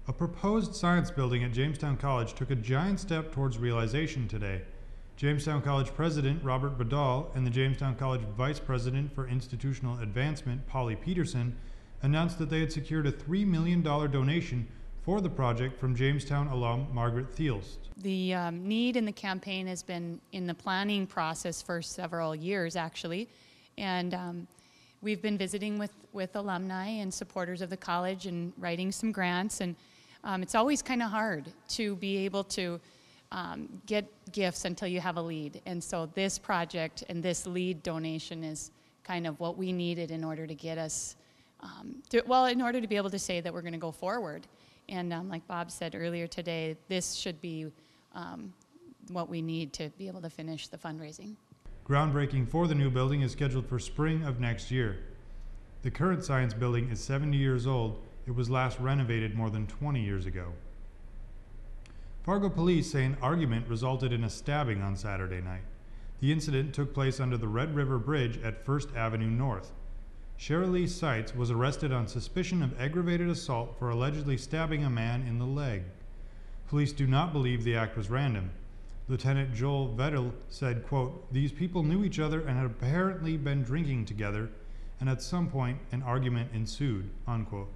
A proposed science building at Jamestown College took a giant step towards realization today. Jamestown College President Robert Badal and the Jamestown College Vice President for Institutional Advancement, Polly Peterson, announced that they had secured a $3 million donation for the project from Jamestown alum Margaret Thielst. The need in the campaign has been in the planning process for several years, actually, and we've been visiting with alumni and supporters of the college and writing some grants, and it's always kind of hard to be able to get gifts until you have a lead. And so this project and this lead donation is kind of what we needed in order to get us, in order to be able to say that we're going to go forward. And like Bob said earlier today, this should be what we need to be able to finish the fundraising. Groundbreaking for the new building is scheduled for spring of next year. The current science building is 70 years old. It was last renovated more than 20 years ago. Fargo police say an argument resulted in a stabbing on Saturday night. The incident took place under the Red River Bridge at First Avenue North. Shirley Seitz was arrested on suspicion of aggravated assault for allegedly stabbing a man in the leg. Police do not believe the act was random. Lieutenant Joel Vettel said, quote, "These people knew each other and had apparently been drinking together, and at some point an argument ensued," unquote.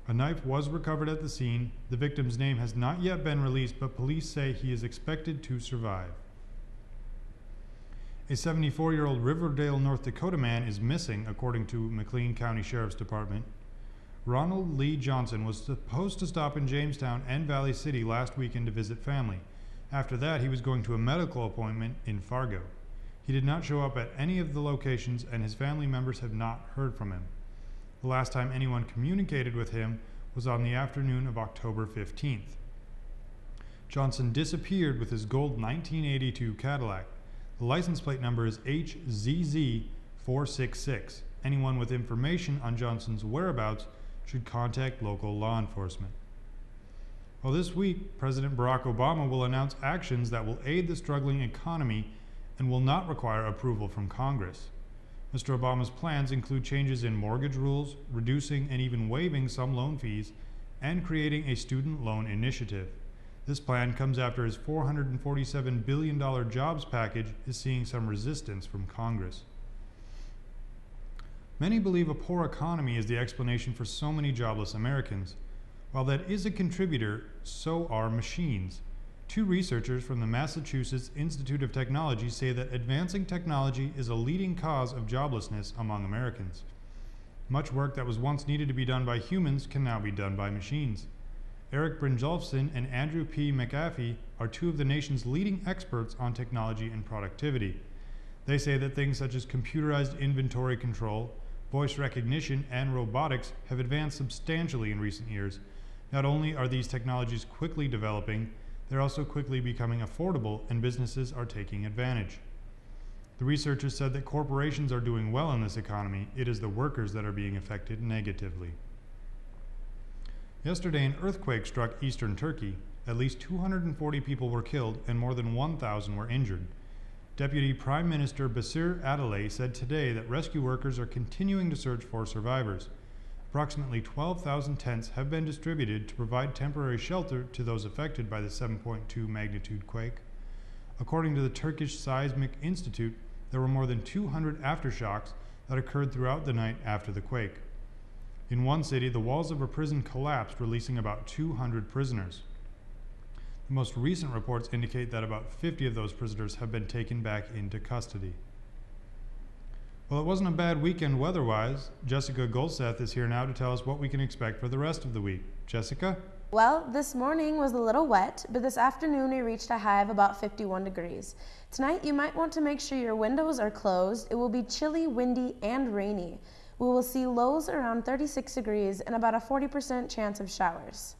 A knife was recovered at the scene. The victim's name has not yet been released, but police say he is expected to survive. A 74-year-old Riverdale, North Dakota man is missing, according to McLean County Sheriff's Department. Ronald Lee Johnson was supposed to stop in Jamestown and Valley City last weekend to visit family. After that, he was going to a medical appointment in Fargo. He did not show up at any of the locations, and his family members have not heard from him. The last time anyone communicated with him was on the afternoon of October 15th. Johnson disappeared with his gold 1982 Cadillac. The license plate number is HZZ466. Anyone with information on Johnson's whereabouts should contact local law enforcement. Well, this week, President Barack Obama will announce actions that will aid the struggling economy and will not require approval from Congress. Mr. Obama's plans include changes in mortgage rules, reducing and even waiving some loan fees, and creating a student loan initiative. This plan comes after his $447 billion jobs package is seeing some resistance from Congress. Many believe a poor economy is the explanation for so many jobless Americans. While that is a contributor, so are machines. Two researchers from the Massachusetts Institute of Technology say that advancing technology is a leading cause of joblessness among Americans. Much work that was once needed to be done by humans can now be done by machines. Eric Brynjolfsson and Andrew P. McAfee are two of the nation's leading experts on technology and productivity. They say that things such as computerized inventory control, voice recognition, and robotics have advanced substantially in recent years. Not only are these technologies quickly developing, they're also quickly becoming affordable, and businesses are taking advantage. The researchers said that corporations are doing well in this economy. It is the workers that are being affected negatively. Yesterday, an earthquake struck eastern Turkey. At least 240 people were killed and more than 1,000 were injured. Deputy Prime Minister Basir Adale said today that rescue workers are continuing to search for survivors. Approximately 12,000 tents have been distributed to provide temporary shelter to those affected by the 7.2 magnitude quake. According to the Turkish Seismic Institute, there were more than 200 aftershocks that occurred throughout the night after the quake. In one city, the walls of a prison collapsed, releasing about 200 prisoners. The most recent reports indicate that about 50 of those prisoners have been taken back into custody. Well, it wasn't a bad weekend weather-wise. Jessica Gulseth is here now to tell us what we can expect for the rest of the week. Jessica? Well, this morning was a little wet, but this afternoon we reached a high of about 51 degrees. Tonight you might want to make sure your windows are closed. It will be chilly, windy, and rainy. We will see lows around 36 degrees and about a 40% chance of showers.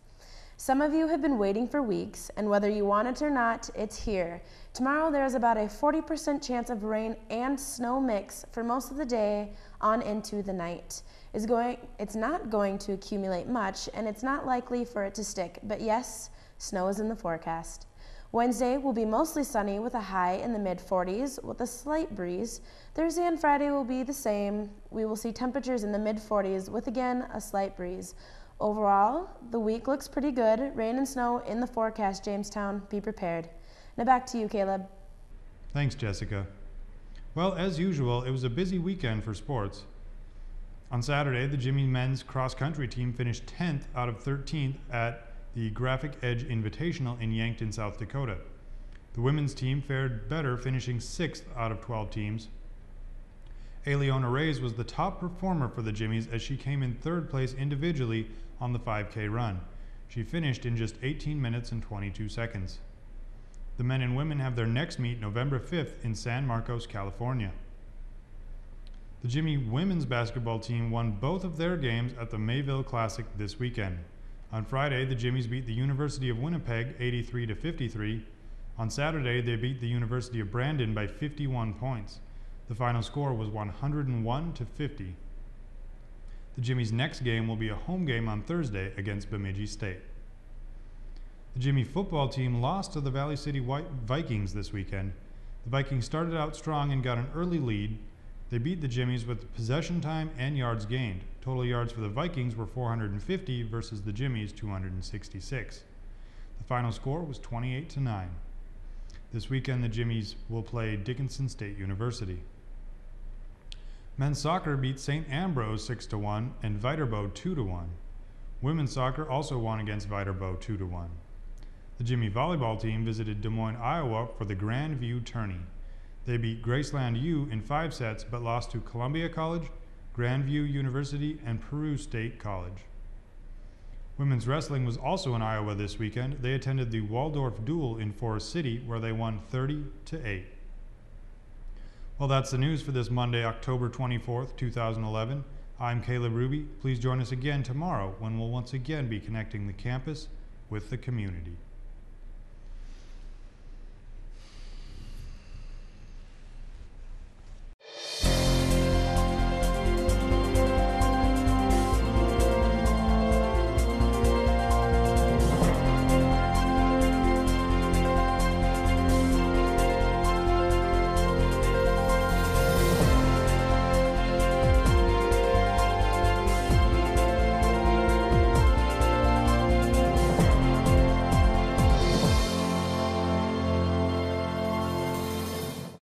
Some of you have been waiting for weeks, and whether you want it or not, it's here. Tomorrow there is about a 40% chance of rain and snow mix for most of the day on into the night. It's not going to accumulate much, and it's not likely for it to stick, but yes, snow is in the forecast. Wednesday will be mostly sunny with a high in the mid-40s with a slight breeze. Thursday and Friday will be the same. We will see temperatures in the mid-40s with again a slight breeze. Overall, the week looks pretty good. Rain and snow in the forecast, Jamestown. Be prepared. Now back to you, Caleb. Thanks, Jessica. Well, as usual, it was a busy weekend for sports. On Saturday, the Jimmie men's cross-country team finished 10th out of 13th at the Graphic Edge Invitational in Yankton, South Dakota. The women's team fared better, finishing 6th out of 12 teams. Leona Reyes was the top performer for the Jimmies as she came in 3rd place individually on the 5K run. She finished in just 18 minutes and 22 seconds. The men and women have their next meet November 5th in San Marcos, California. The Jimmie women's basketball team won both of their games at the Mayville Classic this weekend. On Friday, the Jimmies beat the University of Winnipeg 83-53. On Saturday, they beat the University of Brandon by 51 points. The final score was 101-50. The Jimmies' next game will be a home game on Thursday against Bemidji State. The Jimmie football team lost to the Valley City Vikings this weekend. The Vikings started out strong and got an early lead. They beat the Jimmies with possession time and yards gained. Total yards for the Vikings were 450 versus the Jimmies 266. The final score was 28-9. This weekend, the Jimmies will play Dickinson State University. Men's soccer beat St. Ambrose 6-1 and Viterbo 2-1. Women's soccer also won against Viterbo 2-1. The Jimmie volleyball team visited Des Moines, Iowa for the Grand View Tourney. They beat Graceland U in 5 sets but lost to Columbia College, Grandview University, and Peru State College. Women's wrestling was also in Iowa this weekend. They attended the Waldorf Duel in Forest City where they won 30-8. Well, that's the news for this Monday, October 24th, 2011. I'm Kaleb Hruby. Please join us again tomorrow when we'll once again be connecting the campus with the community.